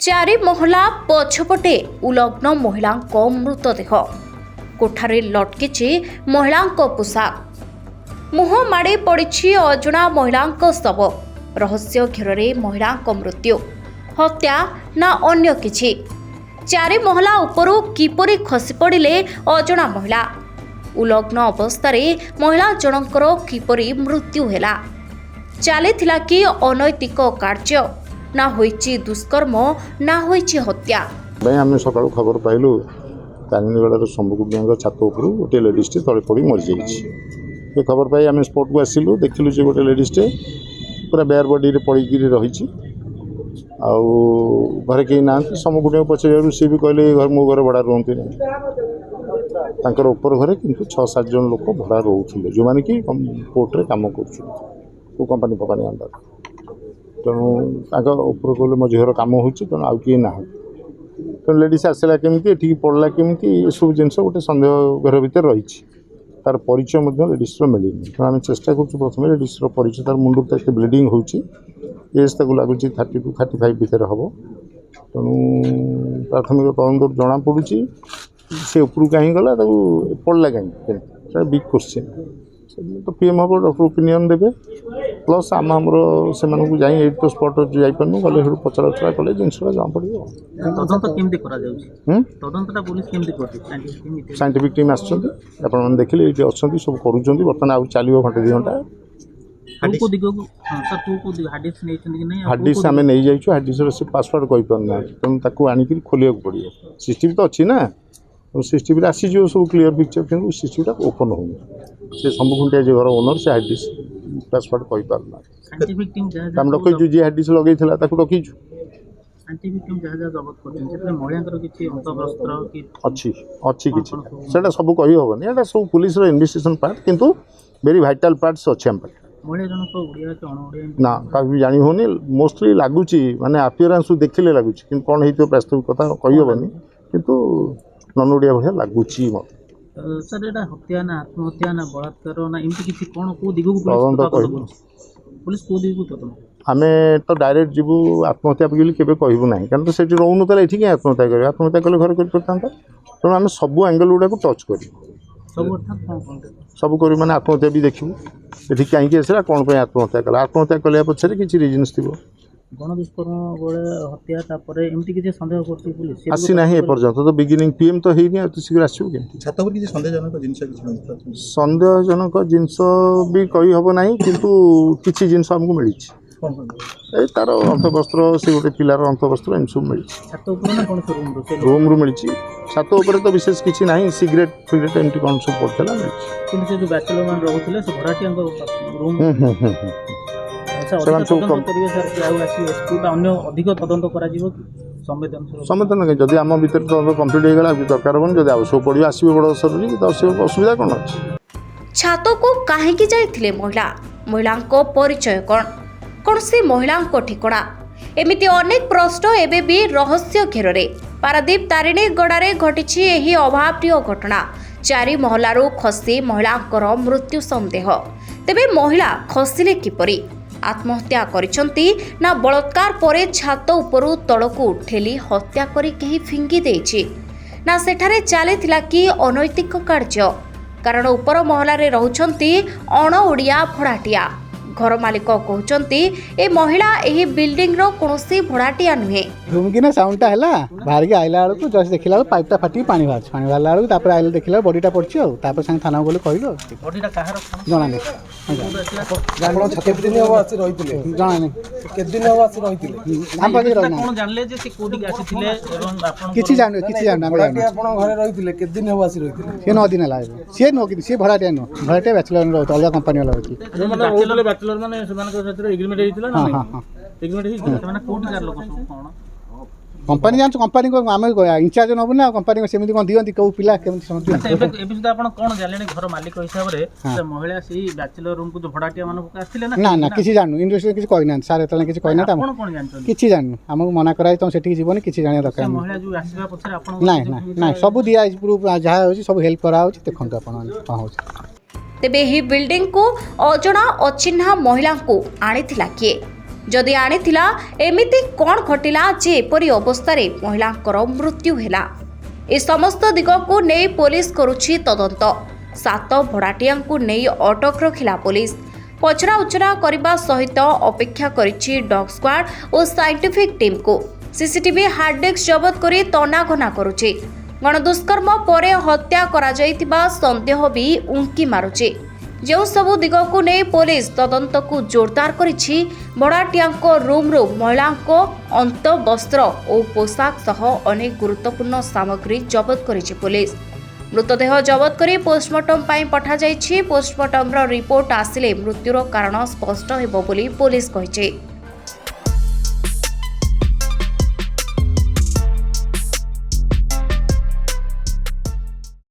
चारि महला पछपटे उलग्न महिला मृतदेह कोठारे लटकिछि महिला पोशाक मुह माड़ी पड़ी अजणा महिला शव रहस्य घेर महिला मृत्यु हत्या ना अन्य किछि चारि महला उपरू किपरि खसी पड़िले अजणा महिला उलग्न अवस्था महिला जनकर किपरि मृत्यु हैला चलीथिला कि अनैतिक कार्य ना होइछि दुष्कर्म ना होइछि हत्या भाई आम सका खबर पाइलु तारिणीगढ़ शंभुकुंड छात उपर गोटे लेडीजटे तले पड़ी मरी जाइए खबर पाई आम स्पॉट को आसिलु देखिलु जे गोटे लेडीजटे पूरा बेयर बॉडी पड़ी रही घरे कहीं ना शंभुकुंड पचार सी भी कहले घर मो घर भड़ा रुहती नहीं उपर घरे किंतु 6-7 जन लोक भड़ा रोते जो मैंने कि पोर्टे कम कर कंपानी फपानी अंडर तेणु उपर कहले मो झीर कम हो तेणु आउ किए ना तेणु लेडीज आसला केमी एठिक पड़ा केमी ये सब जिन गोटे सन्देह घर भितर रही तार परिचय लेडीज मिलनी तेणु आम चेष्टा कर लेडीज परिचय तार मुंड तो ब्लीडिंग हो एज तक लगुच 30 to 35 भितर हम तेणु प्राथमिक तदंत जना पड़ी से उपरू कहीं गला पड़ा कहीं बिग क्वेश्चन तो पीएम हम डॉक्टर ओपिनियन देवे प्लस आम से जाए तो स्पॉट जापारू गले पचरा उचरा कले जिनसा जमा पड़ो साइंटिफिक टीम आसमें देखिले ये अच्छा सब करुँच बर्तमान आउ चलो घंटे 2 घंटा हार्डडिस्क आम नहीं जाइए हार्डडिस्क से पासवर्ड कहींपारना तेणु आणिक खोलिया पड़ो सीसीटीवी तो अच्छी ना सीसीटीवी आसीज सब क्लीयर पिक्चर कि सीसीटीवी ओपन हो शंभुकुंडिया जो घर ओनर से हार्डडिस्क पासवर्ड कहींपारना आम रखीचु जी हार्डडिस्क लगे रखीचु अच्छी अच्छी किसी से सब कही हेनी यहाँ सब पुलिस इन्वेस्टिगेशन पार्ट किंतु वेरी वाइटल पार्ट्स अच्छे आम पाखे ना भी जानी होनी मोस्टली लगुच माने अपियरेंस देखिले लगुच कि कौन हो वास्तविक कथा कही हेनी किंतु नन ओडिया भाया लगुच मत सर एटा हत्या ना आत्महत्या ना बलात्कार ना एमती किछि कोन को दिगु पुलिस को दिगु तो आमे तो डायरेक्ट जीवु आत्महत्या बोली केबे कहबु नाही कारण तो सेठी रहउनु तले एठी के आत्महत्या कले घर कर परतांता तेणु आमे सब एंगल गुडा को टच करी सब करी माने आत्महत्या भी देखिबु एठी कहीं आसला कौन आत्महत्या कला आत्महत्या कलिया पछरे किछि रीजन्स थिबो गण दुष्कर्म बळे हत्या तापरे एमती किछि संदेह करछि पुलिस आसी नाही ए पर्यंत तो बिगिनिंग पीएम तो हेइनी आ तो शीघ्र आछिबो केमती छात पर किछि संदेहजनक जिंस किछि संदेहजनक जिंस भी कही हबो नाही किंतु किछि जिंस हमकु मिली ए तार अंतवस्त्र से गोटे पिलार अंतवस्त्र एम सब मिली छात ऊपर ना कोन रूम रू मिली छात ऊपर तो विशेष किछि नाही सिगरेट फिगरेट एमती कोन सब पड़थला मिली किंतु से जो बैचलर मान रहउथिले से भराटिया रूम अधिक तदंत संवेदन जदि आम भर तदंत कम्प्लीट हो गला दरकार हेनी जब आवश्यक पड़ो आसवे बड़ सर तो असुविधा कौन अच्छे छात को कहीं जाइथिले महिला परिचय कौन से महिला ठिकणा एमिति अनेक प्रश्न एबे भी रहस्य घेर पारादीप तारिणीगढ़ घटी एही अभावनीय घटना 4 महलारू खसी महिला मृत्यु संदेह तेबे महिला खसिले किपरि आत्महत्या करिसंती ना बलात्कार परे छात उपरू तळकू ठेली हत्या करी केही फिंगी देछि ना सेठारे चलीथिला कि अनैतिक कार्य कारण उपर महलारे रहुछंती अण ओडिया भड़ाटिया घर मालिक कहउचंती ए महिला एही बिल्डिंग रो कोनोसी भड़ाटिया नुहे रूम की ना साउंडटा हैला बाहर के आइला बेलू जस्ट देखिला पाइपटा फाटी पानी बाहरला बेलू तापर आइले देखिला बॉडीटा पड़छि आ तापर संग थाना बोले कहलो बॉडीटा काहर जाना नहीं आपण छते दिन हो आसी रहितिले जाना नहीं के दिन हो आसी रहितिले हम पाके रहना कोन जानले जे से कोडी आसीथिले एवं आपण किछि जानो हम आपण घरे रहितिले के दिन हो आसी रहितिले से 9 दिन ला से नो कि से भड़ाटिया नो भड़ाटिया बैचलर नो अलगा कंपनी वाला होती माने बैचलर माने सेमानक साथे एग्रीमेंट हेतिला ना एग्रीमेंट हेतिला माने कोडी कार लोक सब कोन कंपनी जान कंपनी को आम इंचार्ज नबु ना कंपनी को सेमिति कोन दियंती को पिला केमिति समझ एबे सुधा आपण कोन जानले घर मालिक हिसाब रे से महिला से बैचलर रूम को जो भड़ाटिया माने आथिले ना ना किछि जानू इंडस्ट्री किछि कहना सर एतले किछि कहना त आपण कोन जानछन किछि जानू हमहु मना कराई त सेठी जीवनी किछि जानिया दरकार महिला जो आसीबा पछरे आपण ना सब दिया प्रूफ जहा होछि सब हेल्प करा होछि देखंतु आपण कोन होछि तेबे ही बिल्डिंग को अजणा अचिन्हा महिला को आनिथिला किए जदि आनिथिला एमिति कौन घटिला जे एपरि अवस्थारे महिलांकर मृत्यु हेला ए समस्त दिगकु नेई पुलिस करुछि तदंत 7 भड़ाटियां नहीं अटक रखिला पुलिस पचरा उचरा करने सहित अपेक्षा करिछि डॉग स्क्वाड और साइंटिफिक टीम को सीसीटीवी हार्ड डिस्क जबत करी तनाघना करुछि गणदुष्कर्म परे हत्या करा जाइतिबा संदेह भी उंकी मारुछि जो सबु दिगकु नहीं पुलिस तदंत को जोरदार करिछि भड़ाटियां रूम महिला अंत वस्त्र और पोशाक सह अनेक गुरुत्वपूर्ण सामग्री जबत करिछि पुलिस मृतदेह जबत करी पोस्टमार्टम पाई पठा जाइछि पोस्टमार्टम रिपोर्ट आसिले मृत्युर कारण स्पष्ट हेबो बोली पुलिस कहिछि।